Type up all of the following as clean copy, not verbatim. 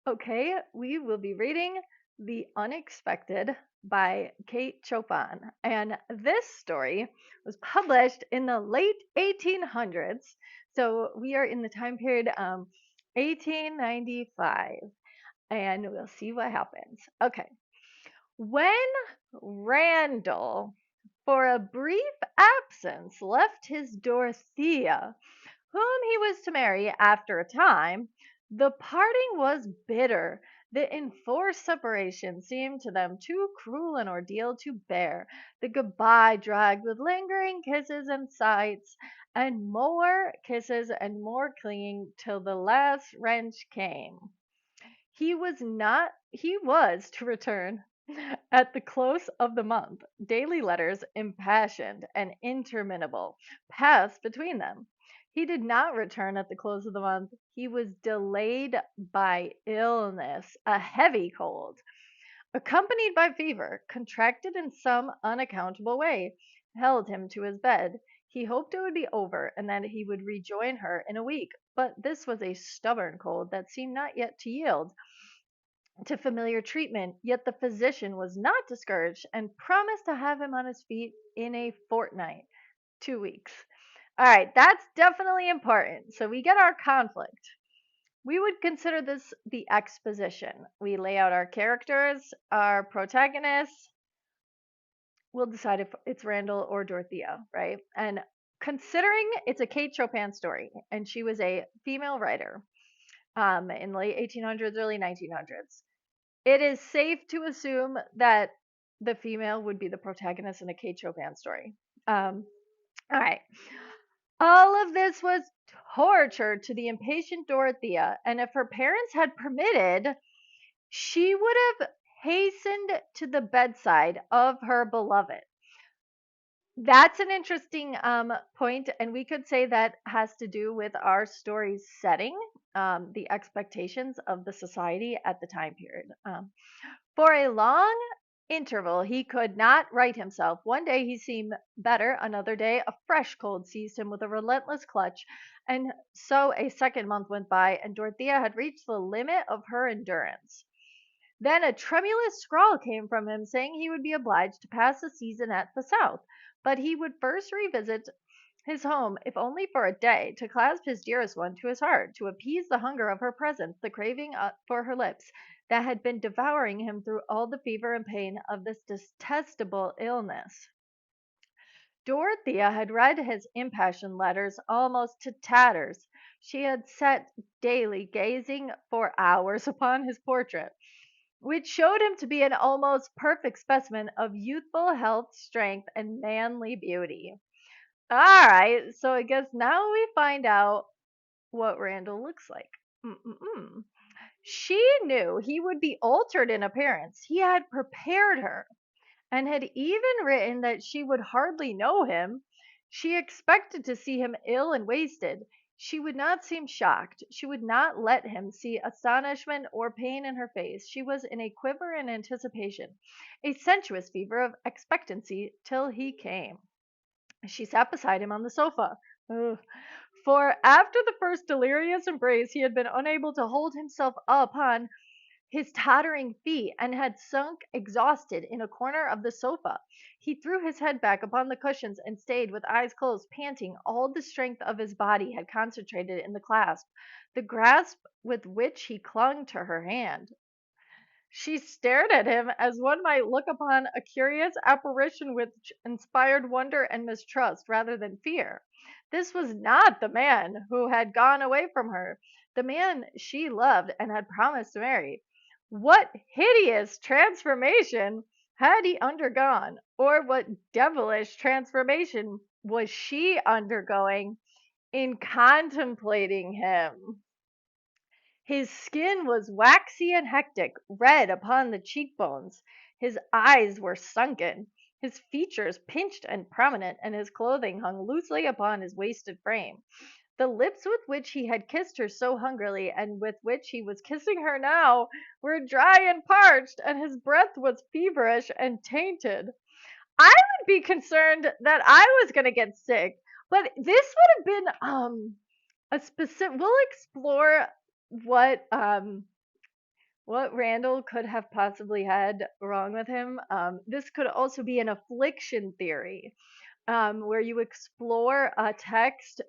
Okay, we will be reading The Unexpected by Kate Chopin. And this story was published in the late 1800s. So we are in the time period 1895. And we'll see what happens. Okay. When Randall, for a brief absence, left his Dorothea, whom he was to marry after a time, the parting was bitter. The enforced separation seemed to them too cruel an ordeal to bear. The goodbye dragged with lingering kisses and sighs, and more kisses and more clinging till the last wrench came. He was to return at the close of the month. Daily letters, impassioned and interminable, passed between them. He did not return at the close of the month. He was delayed by illness, a heavy cold, accompanied by fever, contracted in some unaccountable way, held him to his bed. He hoped it would be over and that he would rejoin her in a week, but this was a stubborn cold that seemed not yet to yield to familiar treatment, yet the physician was not discouraged and promised to have him on his feet in a fortnight, 2 weeks. All right, that's definitely important. So we get our conflict. We would consider this the exposition. We lay out our characters, our protagonists. We'll decide if it's Randall or Dorothea, right? And considering it's a Kate Chopin story, and she was a female writer in the late 1800s, early 1900s, it is safe to assume that the female would be the protagonist in a Kate Chopin story. All right. All of this was torture to the impatient Dorothea, and if her parents had permitted, she would have hastened to the bedside of her beloved. That's an interesting point, and we could say that has to do with our story's setting, the expectations of the society at the time period. For a long interval he could not right himself. One day he seemed better, another day a fresh cold seized him with a relentless clutch, and so a second month went by, and Dorothea had reached the limit of her endurance. Then a tremulous scrawl came from him saying he would be obliged to pass the season at the South, but he would first revisit his home, if only for a day, to clasp his dearest one to his heart, to appease the hunger of her presence, the craving for her lips that had been devouring him through all the fever and pain of this detestable illness. Dorothea had read his impassioned letters almost to tatters. She had sat daily gazing for hours upon his portrait, which showed him to be an almost perfect specimen of youthful health, strength, and manly beauty. All right, so I guess now we find out what Randall looks like. Mm-mm-mm. She knew he would be altered in appearance. He had prepared her and had even written that she would hardly know him. She expected to see him ill and wasted. She would not seem shocked. She would not let him see astonishment or pain in her face. She was in a quiver in anticipation, a sensuous fever of expectancy till he came. She sat beside him on the sofa. Ugh. For after the first delirious embrace, he had been unable to hold himself upon his tottering feet and had sunk exhausted in a corner of the sofa. He threw his head back upon the cushions and stayed with eyes closed, panting. All the strength of his body had concentrated in the clasp, the grasp with which he clung to her hand. She stared at him as one might look upon a curious apparition which inspired wonder and mistrust rather than fear. This was not the man who had gone away from her, the man she loved and had promised to marry. What hideous transformation had he undergone, or what devilish transformation was she undergoing in contemplating him? His skin was waxy and hectic, red upon the cheekbones. His eyes were sunken, his features pinched and prominent, and his clothing hung loosely upon his wasted frame. The lips with which he had kissed her so hungrily, and with which he was kissing her now, were dry and parched, and his breath was feverish and tainted. I would be concerned that I was going to get sick, but this would have been a specific. We'll explore what what Randall could have possibly had wrong with him. This could also be an affliction theory, where you explore a text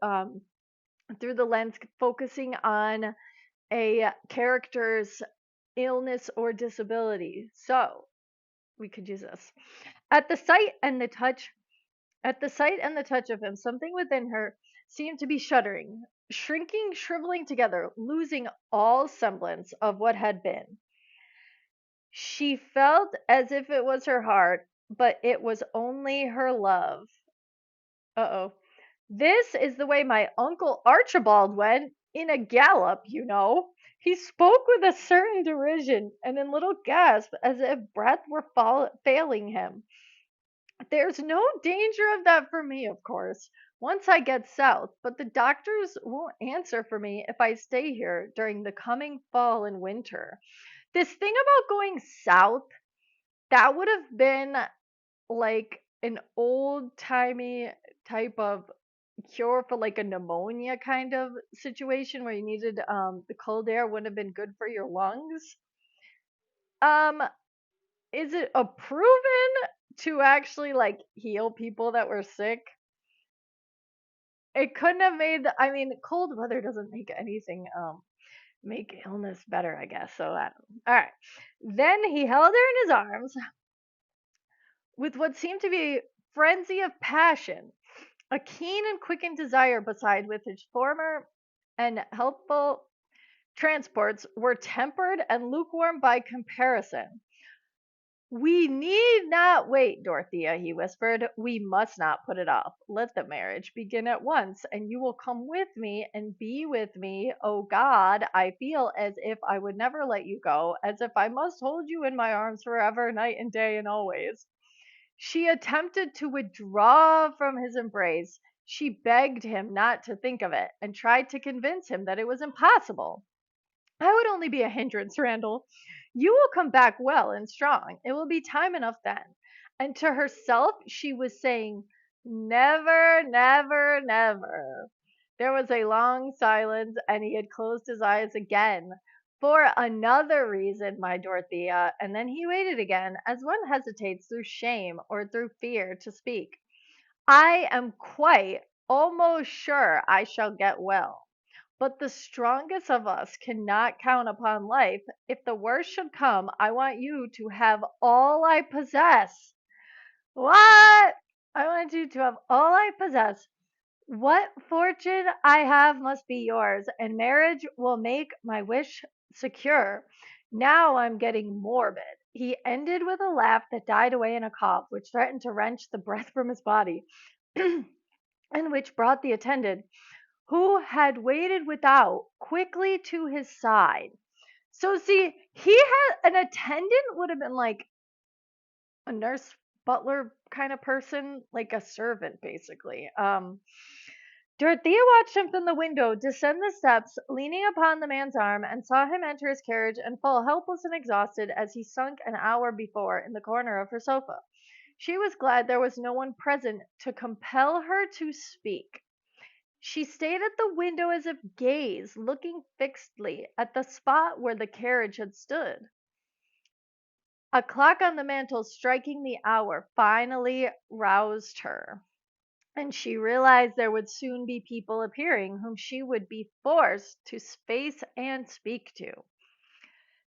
through the lens focusing on a character's illness or disability. So we could use this. At the sight and the touch, at the sight and the touch of him, something within her seemed to be shuddering, shrinking, shriveling together, losing all semblance of what had been. She felt as if it was her heart, but it was only her love. Uh-oh. This is the way my Uncle Archibald went, in a gallop, you know. He spoke with a certain derision and in little gasps as if breath were failing him. There's no danger of that for me, of course, once I get south, but the doctors won't answer for me if I stay here during the coming fall and winter. This thing about going south, that would have been like an old-timey type of cure for like a pneumonia kind of situation where you needed the cold air wouldn't have been good for your lungs. Um, is it a proven to actually like heal people that were sick? It couldn't have made, I mean, cold weather doesn't make anything make illness better, I guess. So I don't know. All right. Then he held her in his arms with what seemed to be frenzy of passion, a keen and quickened desire beside with his former and helpful transports were tempered and lukewarm by comparison. We need not wait, Dorothea, he whispered. We must not put it off. Let the marriage begin at once, and you will come with me and be with me. Oh God, I feel as if I would never let you go, as if I must hold you in my arms forever, night and day and always. She attempted to withdraw from his embrace. She begged him not to think of it, and tried to convince him that it was impossible. I would only be a hindrance, Randall. You will come back well and strong. It will be time enough then. And to herself, she was saying, never, never, never. There was a long silence, and he had closed his eyes again. For another reason, my Dorothea, and then he waited again, as one hesitates through shame or through fear to speak. I am quite, almost sure I shall get well. But the strongest of us cannot count upon life. If the worst should come, I want you to have all I possess. What? I want you to have all I possess. What fortune I have must be yours, and marriage will make my wish secure. Now I'm getting morbid. He ended with a laugh that died away in a cough, which threatened to wrench the breath from his body, and which brought the attendant, who had waited without, quickly to his side. So see, he had an attendant would have been like a nurse butler kind of person, like a servant basically. Dorothea watched him from the window descend the steps, leaning upon the man's arm, and saw him enter his carriage and fall helpless and exhausted as he sunk an hour before in the corner of her sofa. She was glad there was no one present to compel her to speak. She stayed at the window as if gazed, looking fixedly at the spot where the carriage had stood. A clock on the mantel striking the hour finally roused her, and she realized there would soon be people appearing whom she would be forced to face and speak to.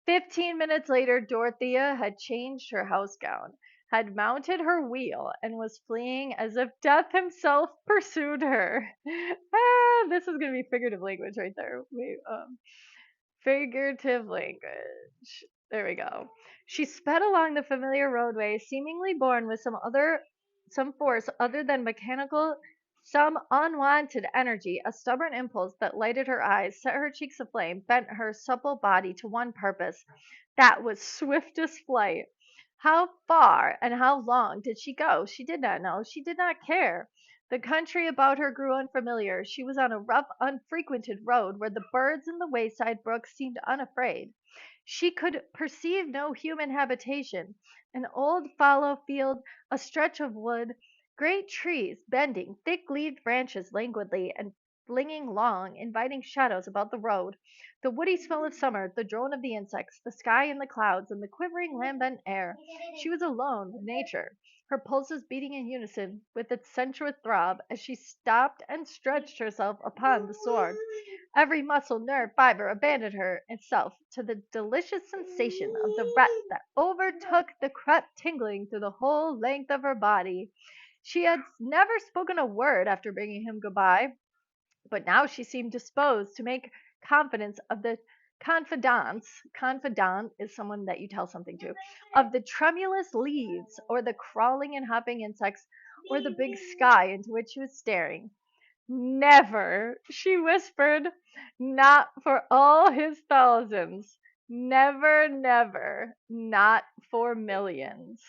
15 minutes later, Dorothea had changed her house gown, had mounted her wheel, and was fleeing as if death himself pursued her. This is going to be figurative language right there. Wait, figurative language. There we go. She sped along the familiar roadway, seemingly born with some force other than mechanical, some unwanted energy, a stubborn impulse that lighted her eyes, set her cheeks aflame, bent her supple body to one purpose. That was swiftest flight. How far and how long did she go? She did not know. She did not care. The country about her grew unfamiliar. She was on a rough, unfrequented road where the birds in the wayside brooks seemed unafraid. She could perceive no human habitation. An old fallow field, a stretch of wood, great trees bending thick-leaved branches languidly, and flinging long, inviting shadows about the road. The woody smell of summer, the drone of the insects, the sky and the clouds, and the quivering lambent air. She was alone with nature, her pulses beating in unison with its sensuous throb as she stopped and stretched herself upon the sward. Every muscle, nerve, fiber abandoned her itself to the delicious sensation of the rest that overtook the crept tingling through the whole length of her body. She had never spoken a word after bidding him good-bye, but now she seemed disposed to make confidence of the confidants. Confidant is someone that you tell something to, of the tremulous leaves, or the crawling and hopping insects, or the big sky into which she was staring. Never, she whispered, not for all his thousands. Never, never, not for millions.